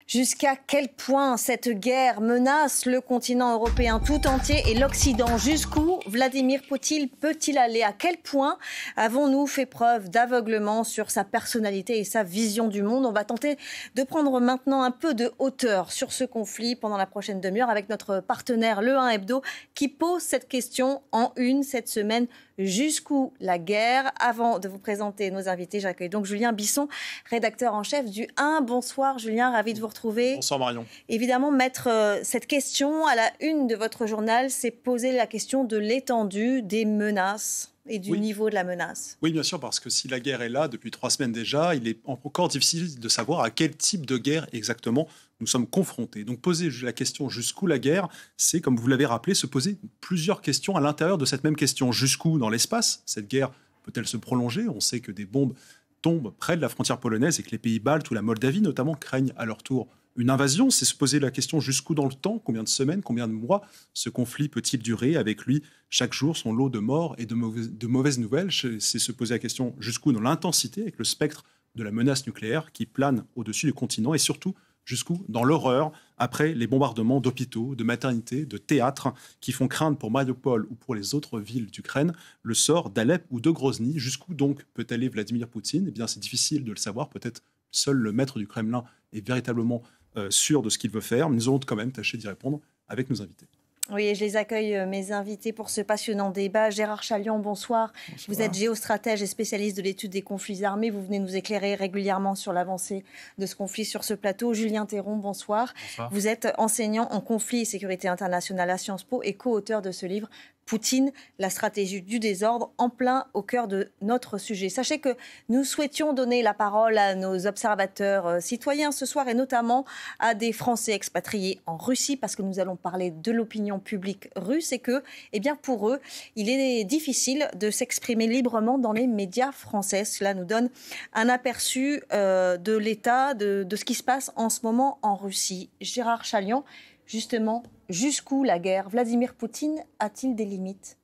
Jusqu'à quel point cette guerre menace le continent européen tout entier et l'Occident? Jusqu'où Vladimir Poutine peut-il aller? À quel point avons-nous fait preuve d'aveuglement sur sa personnalité et sa vision du monde? On va tenter de prendre maintenant un peu de hauteur sur ce conflit pendant la prochaine demi-heure avec notre partenaire Le 1 Hebdo qui pose cette question en une cette semaine. Jusqu'où la guerre? Avant de vous présenter nos invités, j'accueille donc Julien Bisson, rédacteur en chef du 1. Bonsoir Julien, ravi de vous retrouver. Bonsoir Marion. Évidemment, mettre cette question à la une de votre journal, c'est poser la question de l'étendue des menaces et du niveau de la menace. Oui, bien sûr, parce que si la guerre est là depuis 3 semaines déjà, il est encore difficile de savoir à quel type de guerre exactement nous sommes confrontés. Donc poser la question jusqu'où la guerre, c'est, comme vous l'avez rappelé, se poser plusieurs questions à l'intérieur de cette même question. Jusqu'où dans l'espace? Cette guerre peut-elle se prolonger? On sait que des bombes tombent près de la frontière polonaise et que les pays baltes ou la Moldavie notamment craignent à leur tour une invasion. C'est se poser la question jusqu'où dans le temps? Combien de semaines, combien de mois ce conflit peut-il durer? Avec lui, chaque jour, son lot de morts et de mauvaises nouvelles. C'est se poser la question jusqu'où dans l'intensité, avec le spectre de la menace nucléaire qui plane au-dessus du continent, et surtout jusqu'où dans l'horreur, après les bombardements d'hôpitaux, de maternités, de théâtres, qui font craindre pour Mariupol ou pour les autres villes d'Ukraine le sort d'Alep ou de Grozny. Jusqu'où donc peut aller Vladimir Poutine? Eh bien, c'est difficile de le savoir. Peut-être seul le maître du Kremlin est véritablement sûr de ce qu'il veut faire. Mais nous allons quand même tâcher d'y répondre avec nos invités. Oui, et je les accueille, mes invités, pour ce passionnant débat. Gérard Chaliand, bonsoir. Vous êtes géostratège et spécialiste de l'étude des conflits armés. Vous venez nous éclairer régulièrement sur l'avancée de ce conflit sur ce plateau. Julien Théron, bonsoir. Bonsoir. Vous êtes enseignant en conflit et sécurité internationale à Sciences Po et co-auteur de ce livre Poutine, la stratégie du désordre, en plein au cœur de notre sujet. Sachez que nous souhaitions donner la parole à nos observateurs citoyens ce soir et notamment à des Français expatriés en Russie parce que nous allons parler de l'opinion publique russe et que, eh bien, pour eux, il est difficile de s'exprimer librement dans les médias français. Cela nous donne un aperçu de l'état, de ce qui se passe en ce moment en Russie. Gérard Chaliand, justement, jusqu'où la guerre? Vladimir Poutine a-t-il des limites?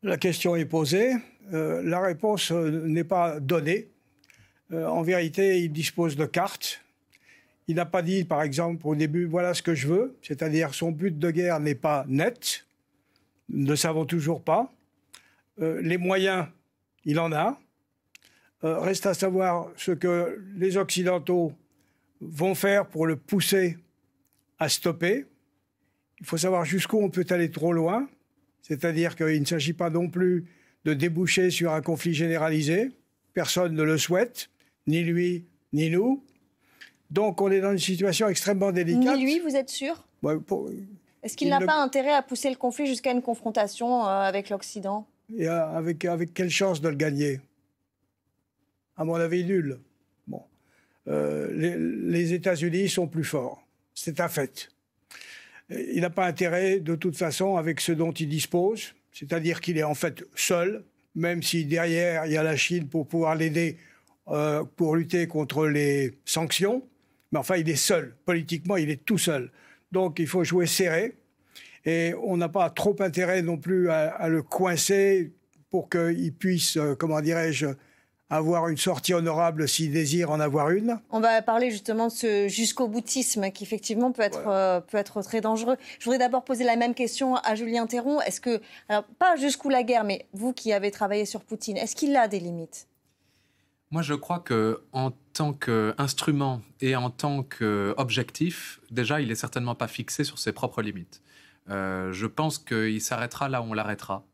La question est posée. La réponse n'est pas donnée. En vérité, il dispose de cartes. Il n'a pas dit, par exemple, au début, voilà ce que je veux. C'est-à-dire, son but de guerre n'est pas net. Nous ne le savons toujours pas. Les moyens, il en a. Reste à savoir ce que les Occidentaux vont faire pour le pousser à stopper. Il faut savoir jusqu'où on peut aller trop loin. C'est-à-dire qu'il ne s'agit pas non plus de déboucher sur un conflit généralisé. Personne ne le souhaite, ni lui, ni nous. Donc on est dans une situation extrêmement délicate. Ni lui, vous êtes sûr? Est-ce qu'il n'a pas intérêt à pousser le conflit jusqu'à une confrontation avec l'Occident? Et avec quelle chance de le gagner? À mon avis, nul. Bon. Les États-Unis sont plus forts. C'est un fait. Il n'a pas intérêt, de toute façon, avec ce dont il dispose, c'est-à-dire qu'il est en fait seul, même si derrière, il y a la Chine pour pouvoir l'aider pour lutter contre les sanctions. Mais enfin, il est seul. Politiquement, il est tout seul. Donc, il faut jouer serré. Et on n'a pas trop intérêt non plus à le coincer pour qu'il puisse, comment dirais-je, avoir une sortie honorable s'il désire en avoir une. On va parler justement de ce jusqu'au-boutisme qui effectivement peut être très dangereux. Je voudrais d'abord poser la même question à Julien Théron. Est-ce que, alors pas jusqu'où la guerre, mais vous qui avez travaillé sur Poutine, est-ce qu'il a des limites? Moi, je crois qu'en tant qu'instrument et en tant qu'objectif, déjà, il n'est certainement pas fixé sur ses propres limites. Je pense qu'il s'arrêtera là où on l'arrêtera.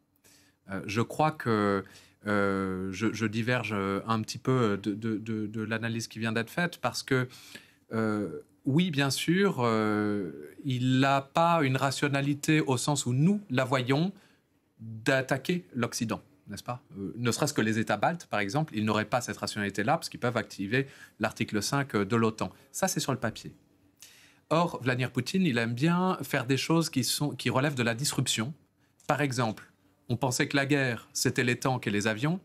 Je crois que je diverge un petit peu de l'analyse qui vient d'être faite parce que, oui, bien sûr, il n'a pas une rationalité au sens où nous la voyons d'attaquer l'Occident, n'est-ce pas? Ne serait-ce que les États baltes, par exemple, ils n'auraient pas cette rationalité-là parce qu'ils peuvent activer l'article 5 de l'OTAN. Ça, c'est sur le papier. Or, Vladimir Poutine, il aime bien faire des choses qui relèvent de la disruption. Par exemple, on pensait que la guerre, c'était les tanks et les avions.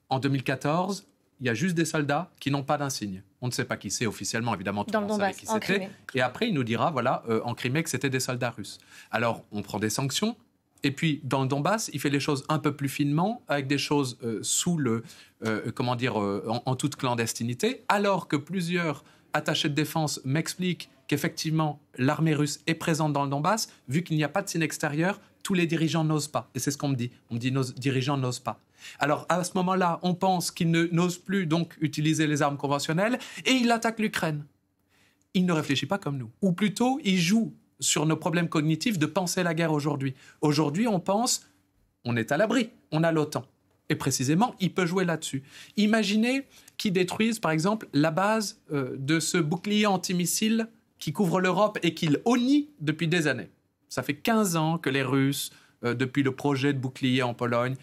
En 2014, il y a juste des soldats qui n'ont pas d'insigne. On ne sait pas qui c'est officiellement, évidemment, tout le monde savait qui c'était. Et après, il nous dira, voilà, en Crimée, que c'était des soldats russes. Alors, on prend des sanctions. Et puis, dans le Donbass, il fait les choses un peu plus finement, avec des choses sous le, en toute clandestinité, alors que plusieurs attaché de défense, m'explique qu'effectivement, l'armée russe est présente dans le Donbass. Vu qu'il n'y a pas de signe extérieur, tous les dirigeants n'osent pas. Et c'est ce qu'on me dit. On me dit nos dirigeants n'osent pas. Alors, à ce moment-là, on pense qu'ils n'osent plus donc utiliser les armes conventionnelles et il attaque l'Ukraine. Il ne réfléchit pas comme nous. Ou plutôt, il joue sur nos problèmes cognitifs de penser la guerre aujourd'hui. Aujourd'hui, on pense, on est à l'abri, on a l'OTAN. Et précisément, il peut jouer là-dessus. Imaginez qu'ils détruisent, par exemple, la base de ce bouclier antimissile qui couvre l'Europe et qu'il honnie depuis des années. Ça fait 15 ans que les Russes, depuis le projet de bouclier en Pologne,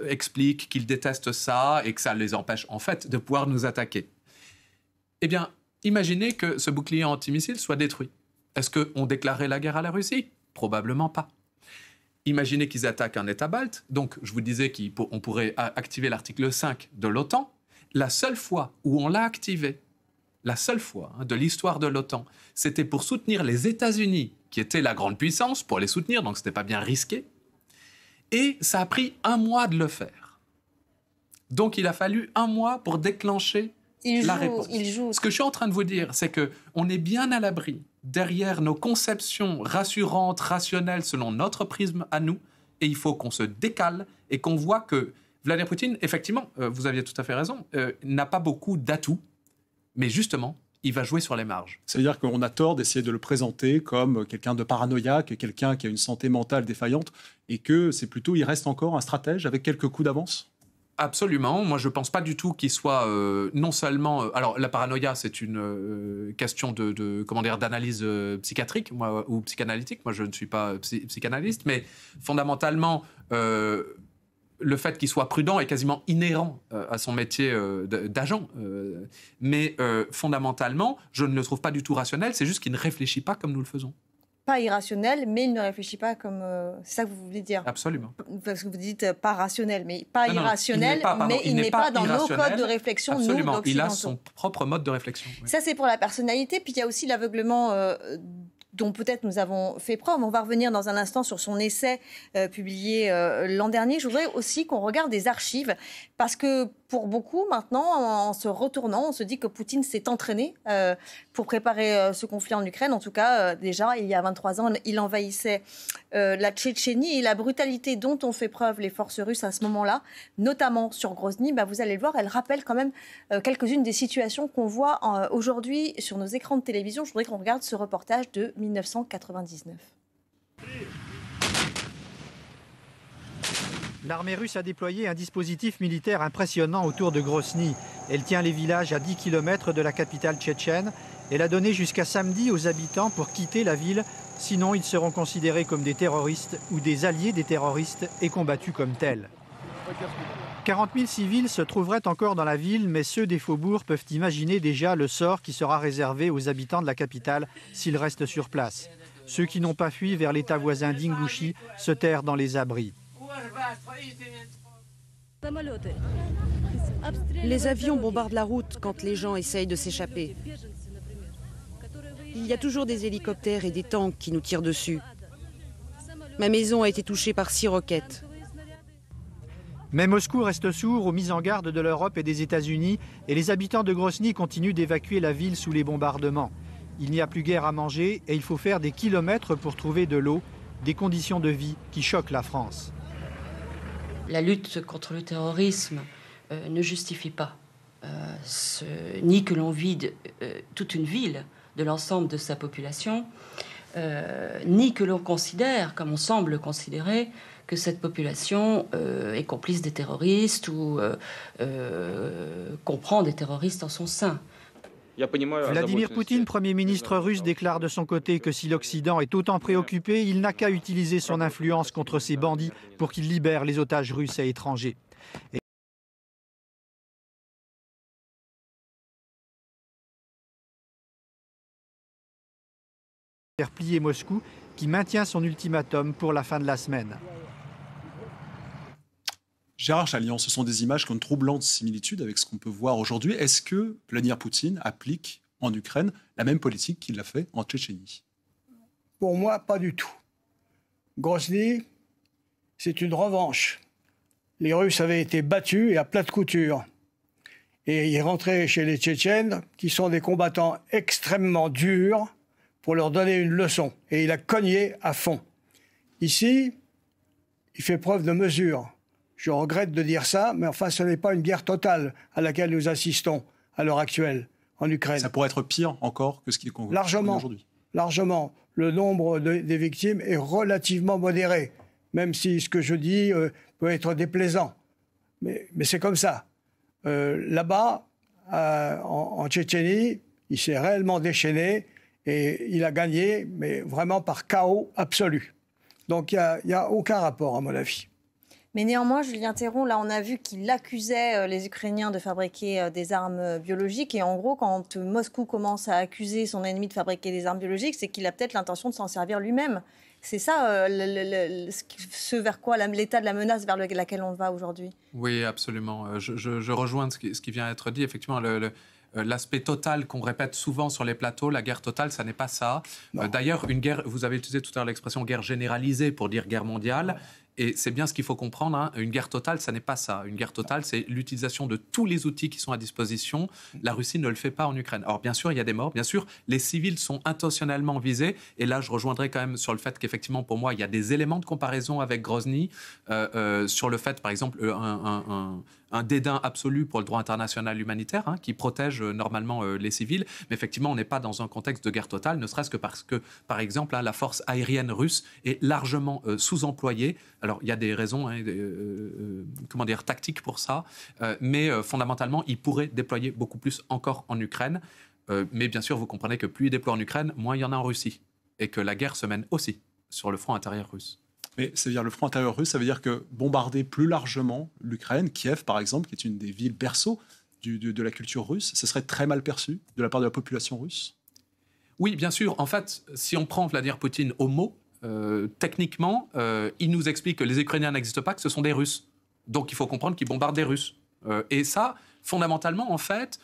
expliquent qu'ils détestent ça et que ça les empêche, en fait, de pouvoir nous attaquer. Eh bien, imaginez que ce bouclier antimissile soit détruit. Est-ce qu'on déclarerait la guerre à la Russie? Probablement pas. Imaginez qu'ils attaquent un État balte. Donc, je vous disais qu'on pourrait activer l'article 5 de l'OTAN. La seule fois où on l'a activé, la seule fois de l'histoire de l'OTAN, c'était pour soutenir les États-Unis, qui étaient la grande puissance, pour les soutenir, donc ce n'était pas bien risqué. Et ça a pris 1 mois de le faire. Donc, il a fallu 1 mois pour déclencher la réponse. Ce que je suis en train de vous dire, c'est qu'on est bien à l'abri derrière nos conceptions rassurantes, rationnelles, selon notre prisme à nous, et il faut qu'on se décale et qu'on voit que Vladimir Poutine, effectivement, vous aviez tout à fait raison, n'a pas beaucoup d'atouts, mais justement, il va jouer sur les marges. Ça veut dire qu'on a tort d'essayer de le présenter comme quelqu'un de paranoïaque, quelqu'un qui a une santé mentale défaillante, et que c'est plutôt, il reste encore un stratège avec quelques coups d'avance? Absolument. Moi, je ne pense pas du tout qu'il soit non seulement... alors, la paranoïa, c'est une question d'analyse psychiatrique ou psychanalytique. Moi, je ne suis pas psychanalyste, mais fondamentalement, le fait qu'il soit prudent est quasiment inhérent à son métier d'agent. Mais fondamentalement, je ne le trouve pas du tout rationnel. C'est juste qu'il ne réfléchit pas comme nous le faisons. Pas irrationnel, mais il ne réfléchit pas comme... c'est ça que vous voulez dire? Absolument. Parce que vous dites pas rationnel, mais pas irrationnel, mais il n'est pas dans nos codes de réflexion, absolument. Nous, il a son propre mode de réflexion. Oui. Ça, c'est pour la personnalité. Puis il y a aussi l'aveuglement dont peut-être nous avons fait preuve. On va revenir dans un instant sur son essai publié l'an dernier. Je voudrais aussi qu'on regarde des archives, parce que pour beaucoup, maintenant, en se retournant, on se dit que Poutine s'est entraîné pour préparer ce conflit en Ukraine. En tout cas, déjà, il y a 23 ans, il envahissait la Tchétchénie, et la brutalité dont ont fait preuve les forces russes à ce moment-là, notamment sur Grozny, vous allez le voir, elle rappelle quand même quelques-unes des situations qu'on voit aujourd'hui sur nos écrans de télévision. Je voudrais qu'on regarde ce reportage de 1999. L'armée russe a déployé un dispositif militaire impressionnant autour de Grozny. Elle tient les villages à 10 km de la capitale tchétchène. Elle a donné jusqu'à samedi aux habitants pour quitter la ville, sinon ils seront considérés comme des terroristes ou des alliés des terroristes et combattus comme tels. 40 000 civils se trouveraient encore dans la ville, mais ceux des faubourgs peuvent imaginer déjà le sort qui sera réservé aux habitants de la capitale s'ils restent sur place. Ceux qui n'ont pas fui vers l'état voisin d'Ingouchi se terrent dans les abris. Les avions bombardent la route quand les gens essayent de s'échapper. Il y a toujours des hélicoptères et des tanks qui nous tirent dessus. Ma maison a été touchée par 6 roquettes. Mais Moscou reste sourd aux mises en garde de l'Europe et des États-Unis, et les habitants de Grozny continuent d'évacuer la ville sous les bombardements. Il n'y a plus guère à manger et il faut faire des kilomètres pour trouver de l'eau, des conditions de vie qui choquent la France. La lutte contre le terrorisme ne justifie pas ni que l'on vide toute une ville de l'ensemble de sa population, ni que l'on considère, comme on semble le considérer, que cette population est complice des terroristes ou comprend des terroristes en son sein. Vladimir Poutine, Premier ministre russe, déclare de son côté que si l'Occident est autant préoccupé, il n'a qu'à utiliser son influence contre ces bandits pour qu'ils libèrent les otages russes et étrangers. Faire plier Moscou, qui maintient son ultimatum pour la fin de la semaine. Gérard Chaliand, ce sont des images qui ont une troublante similitude avec ce qu'on peut voir aujourd'hui. Est-ce que Vladimir Poutine applique en Ukraine la même politique qu'il a fait en Tchétchénie? Pour moi, pas du tout. Grozny, c'est une revanche. Les Russes avaient été battus et à plat de couture. Et il rentrait chez les Tchétchènes, qui sont des combattants extrêmement durs, pour leur donner une leçon. Et il a cogné à fond. Ici, il fait preuve de mesure. Je regrette de dire ça, mais enfin, ce n'est pas une guerre totale à laquelle nous assistons à l'heure actuelle en Ukraine. Ça pourrait être pire encore que ce qui est aujourd'hui. Largement. Le nombre des victimes est relativement modéré, même si ce que je dis peut être déplaisant. Mais c'est comme ça. Là-bas, en Tchétchénie, il s'est réellement déchaîné et il a gagné, mais vraiment par chaos absolu. Donc il n'y a aucun rapport, à mon avis. Mais néanmoins, Julien Théron, là, on a vu qu'il accusait les Ukrainiens de fabriquer des armes biologiques. Et en gros, quand Moscou commence à accuser son ennemi de fabriquer des armes biologiques, c'est qu'il a peut-être l'intention de s'en servir lui-même. C'est ça ce vers quoi l'état de la menace vers laquelle on va aujourd'hui. Oui, absolument. Je rejoins ce qui vient d'être dit. Effectivement, l'aspect total qu'on répète souvent sur les plateaux, la guerre totale, ça n'est pas ça. D'ailleurs, une guerre, vous avez utilisé tout à l'heure l'expression guerre généralisée pour dire guerre mondiale. Et c'est bien ce qu'il faut comprendre, hein. Une guerre totale, ça n'est pas ça. Une guerre totale, c'est l'utilisation de tous les outils qui sont à disposition. La Russie ne le fait pas en Ukraine. Alors bien sûr, il y a des morts. Bien sûr, les civils sont intentionnellement visés. Et là, je rejoindrai quand même sur le fait qu'effectivement, pour moi, il y a des éléments de comparaison avec Grozny sur le fait, par exemple, un dédain absolu pour le droit international humanitaire, hein, qui protège normalement les civils. Mais effectivement, on n'est pas dans un contexte de guerre totale, ne serait-ce que parce que, par exemple, hein, la force aérienne russe est largement sous-employée. Alors, il y a des raisons tactiques pour ça, mais fondamentalement, il pourrait déployer beaucoup plus encore en Ukraine. Mais bien sûr, vous comprenez que plus il déploie en Ukraine, moins il y en a en Russie. Et que la guerre se mène aussi sur le front intérieur russe. Mais ça veut dire le front intérieur russe, ça veut dire que bombarder plus largement l'Ukraine, Kiev par exemple, qui est une des villes berceaux de la culture russe, ce serait très mal perçu de la part de la population russe? Oui, bien sûr. En fait, si on prend Vladimir Poutine au mot, techniquement, il nous explique que les Ukrainiens n'existent pas, que ce sont des Russes. Donc il faut comprendre qu'ils bombardent des Russes. Et ça, fondamentalement, en fait,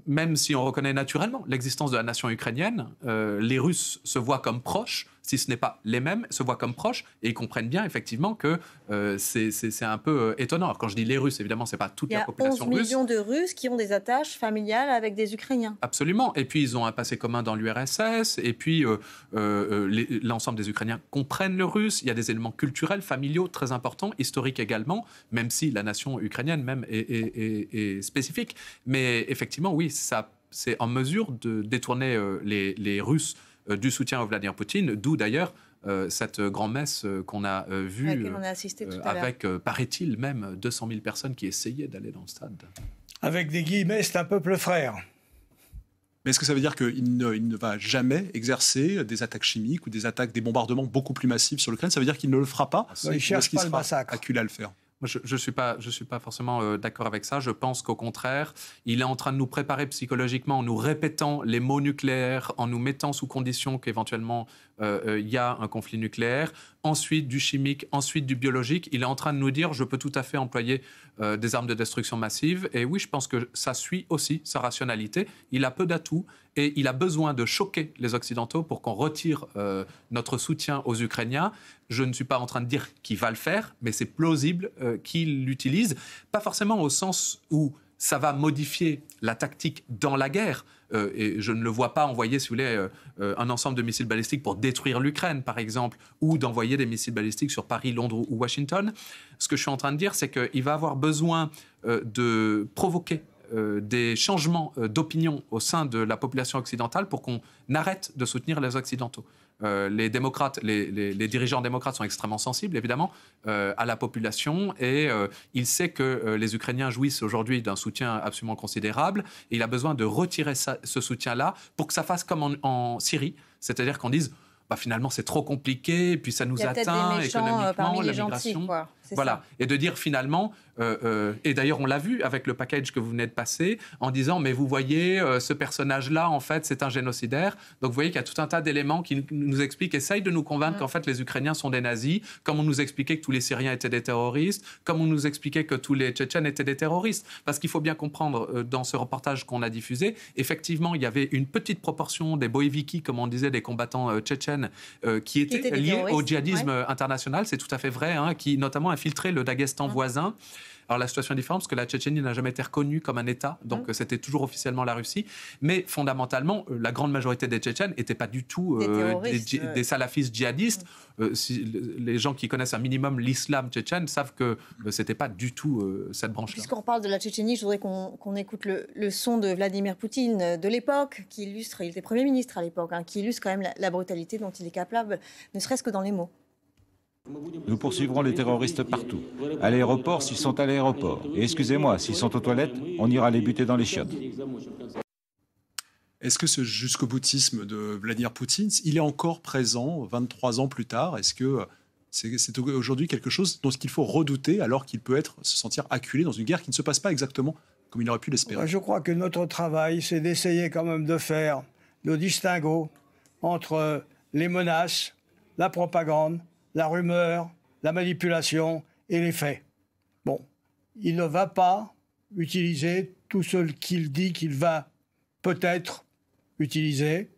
même si on reconnaît naturellement l'existence de la nation ukrainienne, les Russes se voient comme proches, si ce n'est pas les mêmes, se voient comme proches, et ils comprennent bien effectivement que c'est un peu étonnant. Alors quand je dis les Russes, évidemment, c'est pas toute la population russe. Il y a 11 millions de Russes qui ont des attaches familiales avec des Ukrainiens. Absolument. Et puis ils ont un passé commun dans l'URSS, et puis l'ensemble des Ukrainiens comprennent le russe. Il y a des éléments culturels, familiaux très importants, historiques également, même si la nation ukrainienne même est spécifique. Mais effectivement, oui, ça, c'est en mesure de détourner les Russes du soutien à Vladimir Poutine, d'où d'ailleurs cette grand-messe qu'on a vue avec, paraît-il, même 200 000 personnes qui essayaient d'aller dans le stade. Avec des guillemets, c'est un peuple frère. Mais est-ce que ça veut dire qu'il ne va jamais exercer des attaques chimiques ou des bombardements beaucoup plus massifs sur l'Ukraine? Ça veut dire qu'il ne le fera pas? Il ne cherche pas le massacre. Acculé à le faire. Moi, je suis pas forcément d'accord avec ça. Je pense qu'au contraire, il est en train de nous préparer psychologiquement en nous répétant les mots nucléaires, en nous mettant sous condition qu'éventuellement il y a un conflit nucléaire, ensuite du chimique, ensuite du biologique. Il est en train de nous dire, je peux tout à fait employer des armes de destruction massive. Et oui, je pense que ça suit aussi sa rationalité. Il a peu d'atouts et il a besoin de choquer les Occidentaux pour qu'on retire notre soutien aux Ukrainiens. Je ne suis pas en train de dire qu'il va le faire, mais c'est plausible qu'il l'utilise. Pas forcément au sens où ça va modifier la tactique dans la guerre. Et je ne le vois pas envoyer, si vous voulez, un ensemble de missiles balistiques pour détruire l'Ukraine, par exemple, ou d'envoyer des missiles balistiques sur Paris, Londres ou Washington. Ce que je suis en train de dire, c'est qu'il va avoir besoin de provoquer des changements d'opinion au sein de la population occidentale pour qu'on arrête de soutenir les Occidentaux. Les démocrates, les dirigeants démocrates sont extrêmement sensibles, évidemment, à la population et il sait que les Ukrainiens jouissent aujourd'hui d'un soutien absolument considérable et il a besoin de retirer ce soutien-là pour que ça fasse comme en Syrie, c'est-à-dire qu'on dise finalement c'est trop compliqué, et puis ça nous atteint économiquement, la migration. Voilà. Et de dire finalement, et d'ailleurs on l'a vu avec le package que vous venez de passer, en disant mais vous voyez, ce personnage-là en fait c'est un génocidaire. Donc vous voyez qu'il y a tout un tas d'éléments qui nous expliquent, essayent de nous convaincre qu'en fait les Ukrainiens sont des nazis, comme on nous expliquait que tous les Syriens étaient des terroristes, comme on nous expliquait que tous les Tchétchènes étaient des terroristes. Parce qu'il faut bien comprendre, dans ce reportage qu'on a diffusé, effectivement il y avait une petite proportion des boïvikis, comme on disait, des combattants tchétchènes, qui étaient liés au djihadisme international, c'est tout à fait vrai, hein, qui notamment infiltré le Daghestan voisin. Alors la situation est différente parce que la Tchétchénie n'a jamais été reconnue comme un État, donc c'était toujours officiellement la Russie. Mais fondamentalement, la grande majorité des Tchétchènes n'étaient pas du tout des salafistes djihadistes. Les gens qui connaissent un minimum l'islam tchétchène savent que c'était pas du tout cette branche-là. Puisqu'on parle de la Tchétchénie, je voudrais qu'on écoute le son de Vladimir Poutine de l'époque, qui illustre, il était Premier ministre à l'époque, qui illustre quand même la brutalité dont il est capable, ne serait-ce que dans les mots. Nous poursuivrons les terroristes partout. À l'aéroport, s'ils sont à l'aéroport. Et excusez-moi, s'ils sont aux toilettes, on ira les buter dans les chiottes. Est-ce que ce jusqu'au boutisme de Vladimir Poutine, il est encore présent 23 ans plus tard? Est-ce que c'est aujourd'hui quelque chose dont il faut redouter alors qu'il peut se sentir acculé dans une guerre qui ne se passe pas exactement comme il aurait pu l'espérer? Je crois que notre travail, c'est d'essayer quand même de faire le distinguo entre les menaces, la propagande, la rumeur, la manipulation et les faits. Bon, il ne va pas utiliser tout ce qu'il dit qu'il va peut-être utiliser.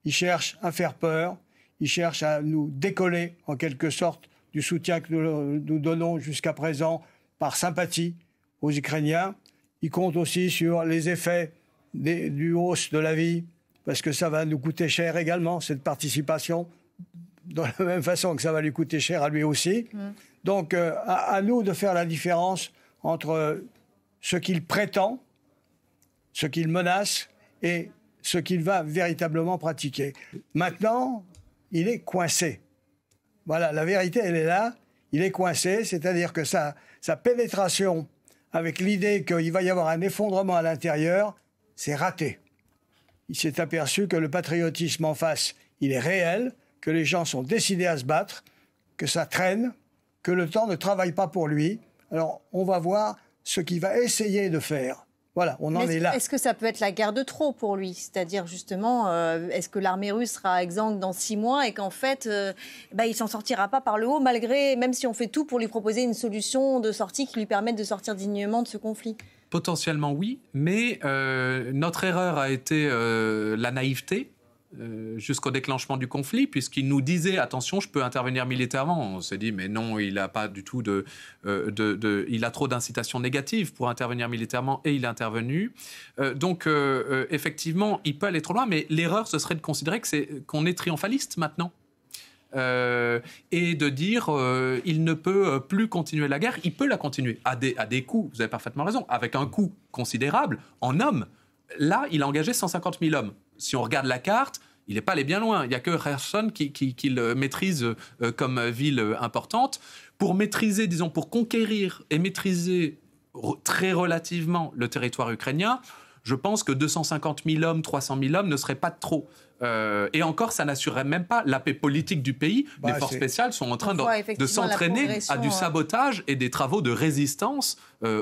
Il cherche à faire peur, il cherche à nous décoller en quelque sorte du soutien que nous donnons jusqu'à présent par sympathie aux Ukrainiens. Il compte aussi sur les effets du hausse de la vie, parce que ça va nous coûter cher également, cette participation, de la même façon que ça va lui coûter cher à lui aussi. Donc, à nous de faire la différence entre ce qu'il prétend, ce qu'il menace et ce qu'il va véritablement pratiquer. Maintenant, il est coincé. Voilà, la vérité, elle est là. Il est coincé, c'est-à-dire que sa pénétration avec l'idée qu'il va y avoir un effondrement à l'intérieur, c'est raté. Il s'est aperçu que le patriotisme en face, il est réel, que les gens sont décidés à se battre, que ça traîne, que le temps ne travaille pas pour lui. Alors, on va voir ce qu'il va essayer de faire. Voilà, on en est là. Est-ce que ça peut être la guerre de trop pour lui? C'est-à-dire, justement, est-ce que l'armée russe sera exsangue dans 6 mois et qu'en fait, il s'en sortira pas par le haut, même si on fait tout pour lui proposer une solution de sortie qui lui permette de sortir dignement de ce conflit? Potentiellement, oui, mais notre erreur a été la naïveté. Jusqu'au déclenchement du conflit, puisqu'il nous disait attention, je peux intervenir militairement. On s'est dit mais non, il n'a pas du tout il a trop d'incitations négatives pour intervenir militairement, et il est intervenu. Donc effectivement, il peut aller trop loin, mais l'erreur ce serait de considérer qu'on est triomphaliste maintenant. Et de dire il ne peut plus continuer la guerre. Il peut la continuer à des coûts, vous avez parfaitement raison, avec un coût considérable en hommes. Là, il a engagé 150 000 hommes. Si on regarde la carte, il n'est pas allé bien loin. Il n'y a que Kherson qui le maîtrise comme ville importante. Pour maîtriser, disons, pour conquérir et maîtriser très relativement le territoire ukrainien, je pense que 250 000 hommes, 300 000 hommes ne seraient pas de trop. Et encore, ça n'assurerait même pas la paix politique du pays. Les forces spéciales sont en train de s'entraîner à du sabotage et des travaux de résistance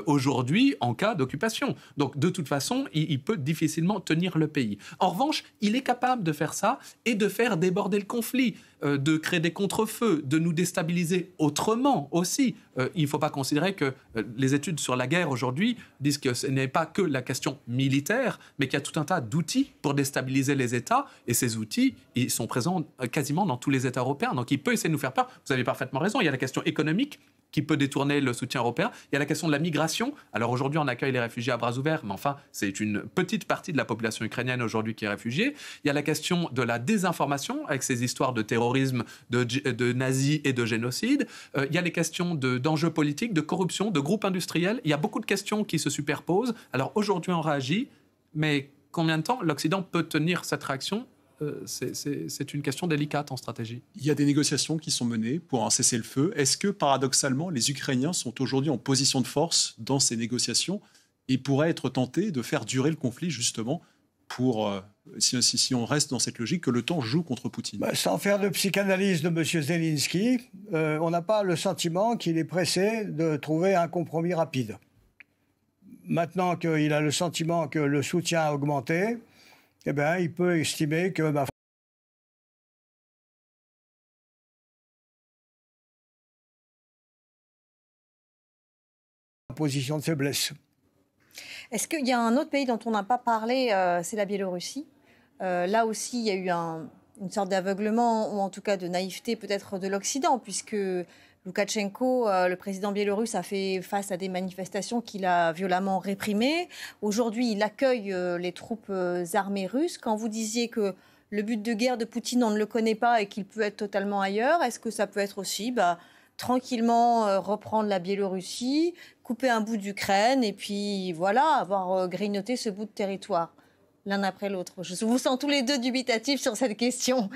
aujourd'hui en cas d'occupation. Donc, de toute façon, il peut difficilement tenir le pays. En revanche, il est capable de faire ça et de faire déborder le conflit, de créer des contre-feux, de nous déstabiliser autrement aussi. Il ne faut pas considérer que les études sur la guerre aujourd'hui disent que ce n'est pas que la question militaire, mais qu'il y a tout un tas d'outils pour déstabiliser les États. Et ces outils, ils sont présents quasiment dans tous les États européens. Donc, il peut essayer de nous faire peur. Vous avez parfaitement raison. Il y a la question économique qui peut détourner le soutien européen. Il y a la question de la migration. Alors, aujourd'hui, on accueille les réfugiés à bras ouverts, mais enfin, c'est une petite partie de la population ukrainienne aujourd'hui qui est réfugiée. Il y a la question de la désinformation, avec ces histoires de terrorisme, de nazis et de génocide. Il y a les questions d'enjeux politiques, de corruption, de groupes industriels. Il y a beaucoup de questions qui se superposent. Alors, aujourd'hui, on réagit, mais combien de temps l'Occident peut tenir cette réaction ? C'est une question délicate en stratégie. Il y a des négociations qui sont menées pour un cessez-le-feu. Est-ce que, paradoxalement, les Ukrainiens sont aujourd'hui en position de force dans ces négociations et pourraient être tentés de faire durer le conflit, justement, pour, si on reste dans cette logique, que le temps joue contre Poutine? Sans faire de psychanalyse de M. Zelensky, on n'a pas le sentiment qu'il est pressé de trouver un compromis rapide. Maintenant qu'il a le sentiment que le soutien a augmenté, eh bien, il peut estimer que position de faiblesse. Est-ce qu'il y a un autre pays dont on n'a pas parlé, c'est la Biélorussie. Là aussi, il y a eu une sorte d'aveuglement, ou en tout cas de naïveté peut-être de l'Occident, puisque Loukachenko, le président biélorusse, a fait face à des manifestations qu'il a violemment réprimées. Aujourd'hui, il accueille les troupes armées russes. Quand vous disiez que le but de guerre de Poutine, on ne le connaît pas et qu'il peut être totalement ailleurs, est-ce que ça peut être aussi tranquillement reprendre la Biélorussie, couper un bout d'Ukraine et puis voilà, avoir grignoté ce bout de territoire, l'un après l'autre? Je vous sens tous les deux dubitatifs sur cette question.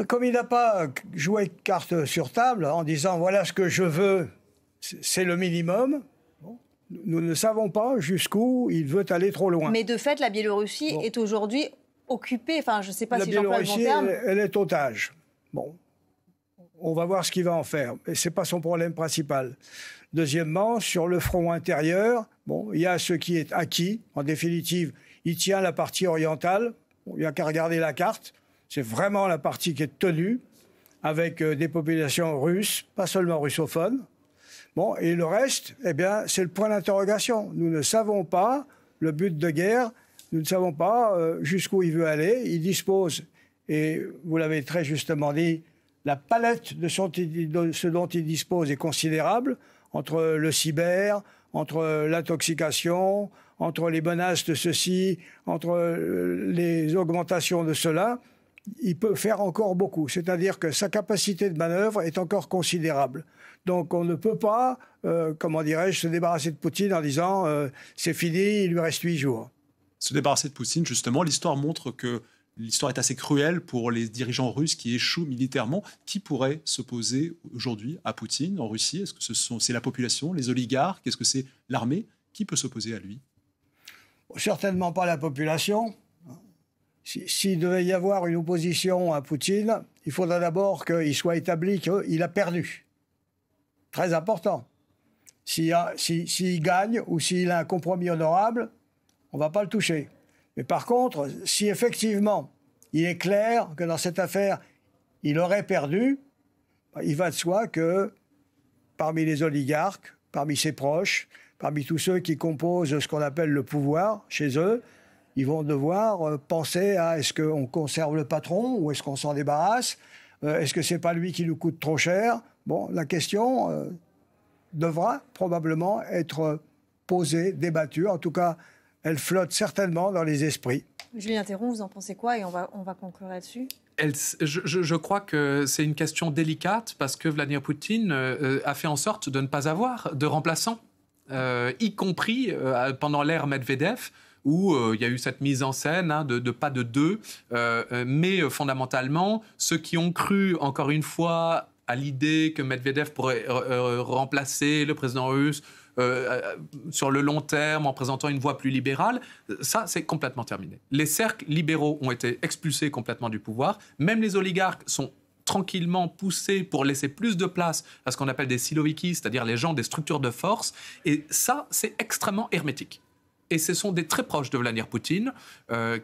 Comme il n'a pas joué carte sur table en disant voilà ce que je veux, c'est le minimum, nous ne savons pas jusqu'où il veut aller trop loin. Mais de fait, la Biélorussie est aujourd'hui occupée, enfin je ne sais pas si j'emploie le bon terme. La Biélorussie, elle est otage. Bon, on va voir ce qu'il va en faire, mais ce n'est pas son problème principal. Deuxièmement, sur le front intérieur, il y a ce qui est acquis. En définitive, il tient la partie orientale. Il n'y a qu'à regarder la carte. C'est vraiment la partie qui est tenue, avec des populations russes, pas seulement russophones. Et le reste, c'est le point d'interrogation. Nous ne savons pas le but de guerre, nous ne savons pas jusqu'où il veut aller. Il dispose, et vous l'avez très justement dit, la palette de ce dont il dispose est considérable, entre le cyber, entre l'intoxication, entre les menaces de ceci, entre les augmentations de cela. Il peut faire encore beaucoup. C'est-à-dire que sa capacité de manœuvre est encore considérable. Donc on ne peut pas, se débarrasser de Poutine en disant c'est fini, il lui reste 8 jours. Se débarrasser de Poutine, justement, l'histoire montre que l'histoire est assez cruelle pour les dirigeants russes qui échouent militairement. Qui pourrait s'opposer aujourd'hui à Poutine en Russie? Est-ce que c'est la population, les oligarques? Est-ce que c'est l'armée? Qui peut s'opposer à lui? Certainement pas la population. S'il devait y avoir une opposition à Poutine, il faudrait d'abord qu'il soit établi qu'il a perdu. Très important. S'il gagne ou s'il a un compromis honorable, on ne va pas le toucher. Mais par contre, si effectivement il est clair que dans cette affaire, il aurait perdu, il va de soi que parmi les oligarques, parmi ses proches, parmi tous ceux qui composent ce qu'on appelle le pouvoir chez eux, ils vont devoir penser à est-ce qu'on conserve le patron ou est-ce qu'on s'en débarrasse? Est-ce que ce n'est pas lui qui nous coûte trop cher? La question devra probablement être posée, débattue. En tout cas, elle flotte certainement dans les esprits. Julien Théron, vous en pensez quoi? Et on va conclure là-dessus. Je crois que c'est une question délicate parce que Vladimir Poutine a fait en sorte de ne pas avoir de remplaçant, y compris pendant l'ère Medvedev, où il y a eu cette mise en scène de pas de deux, mais fondamentalement, ceux qui ont cru, encore une fois, à l'idée que Medvedev pourrait remplacer le président russe sur le long terme en présentant une voie plus libérale, ça, c'est complètement terminé. Les cercles libéraux ont été expulsés complètement du pouvoir. Même les oligarques sont tranquillement poussés pour laisser plus de place à ce qu'on appelle des siloviki, c'est-à-dire les gens des structures de force. Et ça, c'est extrêmement hermétique. Et ce sont des très proches de Vladimir Poutine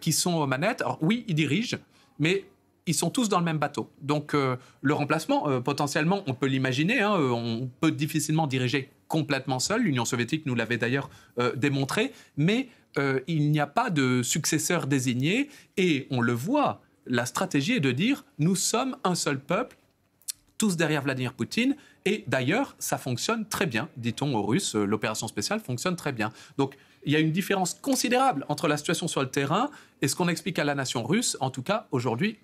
qui sont aux manettes. Alors oui, ils dirigent, mais ils sont tous dans le même bateau. Donc le remplacement, potentiellement, on peut l'imaginer. On peut difficilement diriger complètement seul. L'Union soviétique nous l'avait d'ailleurs démontré. Mais il n'y a pas de successeur désigné. Et on le voit, la stratégie est de dire « nous sommes un seul peuple ». Tous derrière Vladimir Poutine. Et d'ailleurs, ça fonctionne très bien, dit-on aux Russes. L'opération spéciale fonctionne très bien. Donc, il y a une différence considérable entre la situation sur le terrain et ce qu'on explique à la nation russe. En tout cas, aujourd'hui,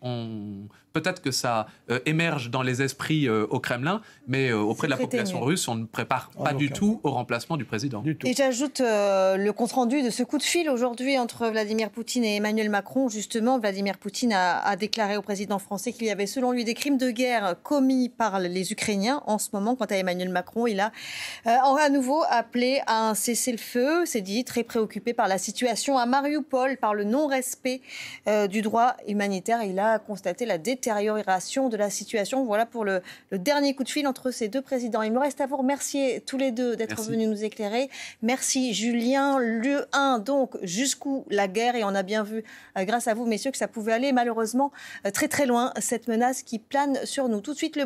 peut-être que ça émerge dans les esprits au Kremlin, mais auprès de la population russe, on ne prépare pas du tout au remplacement du président. Et j'ajoute le compte-rendu de ce coup de fil aujourd'hui entre Vladimir Poutine et Emmanuel Macron. Justement, Vladimir Poutine a déclaré au président français qu'il y avait, selon lui, des crimes de guerre commis par les Ukrainiens en ce moment. Quant à Emmanuel Macron, il a à nouveau appelé à un cessez-le-feu. C'est dit, très préoccupé par la situation à Mariupol, par le non-respect du droit humanitaire. Il a constaté la détérioration de la situation. Voilà pour le dernier coup de fil entre ces deux présidents. Il me reste à vous remercier tous les deux d'être venus nous éclairer. Merci Julien. Le 1, donc, jusqu'où la guerre. Et on a bien vu, grâce à vous, messieurs, que ça pouvait aller malheureusement très très loin, cette menace qui plane sur nous. Tout de suite, le